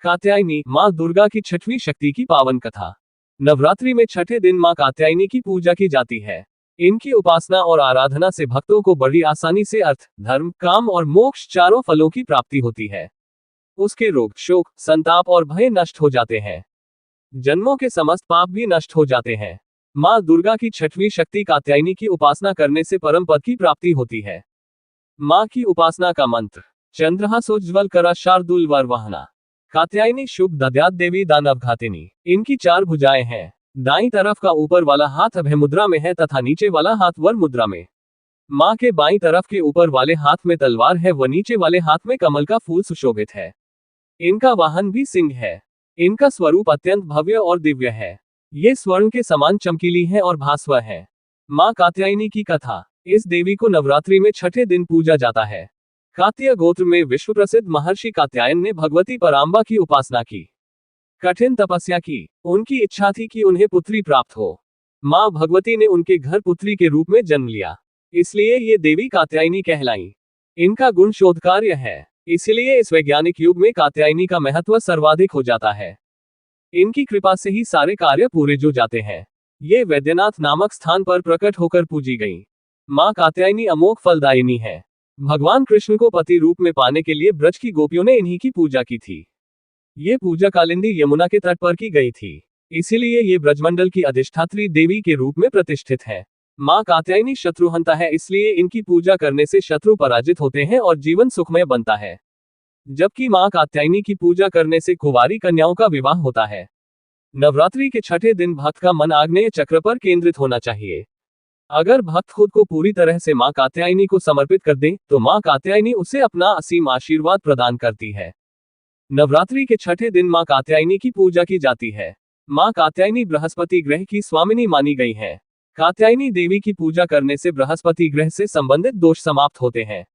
कात्यायनी, माँ दुर्गा की छठवीं शक्ति की पावन कथा। नवरात्रि में छठे दिन माँ कात्यायनी की पूजा की जाती है। इनकी उपासना और आराधना से भक्तों को बड़ी आसानी से अर्थ, धर्म, काम और मोक्ष चारों फलों की प्राप्ति होती है। उसके रोग, शोक, संताप और भय नष्ट हो जाते हैं। जन्मों के समस्त पाप भी नष्ट हो जाते हैं। माँ दुर्गा की छठवीं शक्ति कात्यायनी की उपासना करने से परम पद की प्राप्ति होती है। माँ की उपासना का मंत्र। चंद्रहासोज्ज्वल करा शार्दूल वरवहना। कात्यायनी शुभ दद्यात् देवी दानवघातिनी। इनकी 4 भुजाएं हैं। दाईं तरफ का ऊपर वाला हाथ अभय मुद्रा में है तथा नीचे वाला हाथ वर मुद्रा में। माँ के बाईं तरफ के ऊपर वाले हाथ में तलवार है व नीचे वाले हाथ में कमल का फूल सुशोभित है। इनका वाहन भी सिंह है। इनका स्वरूप अत्यंत भव्य और दिव्य है। ये स्वर्ण के समान चमकीली है और भास्वर है। माँ कात्यायनी की कथा। इस देवी को नवरात्रि में छठे दिन पूजा जाता है। कात्य गोत्र में विश्व प्रसिद्ध महर्षि कात्यायन ने भगवती पराम्बा की उपासना की, कठिन तपस्या की। उनकी इच्छा थी कि उन्हें पुत्री प्राप्त हो। माँ भगवती ने उनके घर पुत्री के रूप में जन्म लिया, इसलिए ये देवी कात्यायनी कहलाई। इनका गुण शोध कार्य है, इसलिए इस वैज्ञानिक युग में कात्यायनी का महत्व सर्वाधिक हो जाता है। इनकी कृपा से ही सारे कार्य पूरे जो जाते हैं। ये वैद्यनाथ नामक स्थान पर प्रकट होकर पूजी गई। माँ कात्यायनी अमोघ फलदायिनी है। भगवान कृष्ण को पति रूप में पाने के लिए ब्रज की गोपियों ने इन्हीं की पूजा की थी। ये पूजा कालिंदी यमुना के तट पर की गई थी, इसीलिए ये ब्रजमंडल की अधिष्ठात्री देवी के रूप में प्रतिष्ठित है। माँ कात्यायनी शत्रुहंता है, इसलिए इनकी पूजा करने से शत्रु पराजित होते हैं और जीवन सुखमय बनता है। जबकि माँ कात्यायनी की पूजा करने से कुंवारी कन्याओं का विवाह होता है। नवरात्रि के छठे दिन भक्त का मन आग्नेय चक्र पर केंद्रित होना चाहिए। अगर भक्त खुद को पूरी तरह से माँ कात्यायनी को समर्पित कर दे तो माँ कात्यायनी उसे अपना असीम आशीर्वाद प्रदान करती है। नवरात्रि के छठे दिन माँ कात्यायनी की पूजा की जाती है। माँ कात्यायनी बृहस्पति ग्रह की स्वामिनी मानी गई है। कात्यायनी देवी की पूजा करने से बृहस्पति ग्रह से संबंधित दोष समाप्त होते हैं।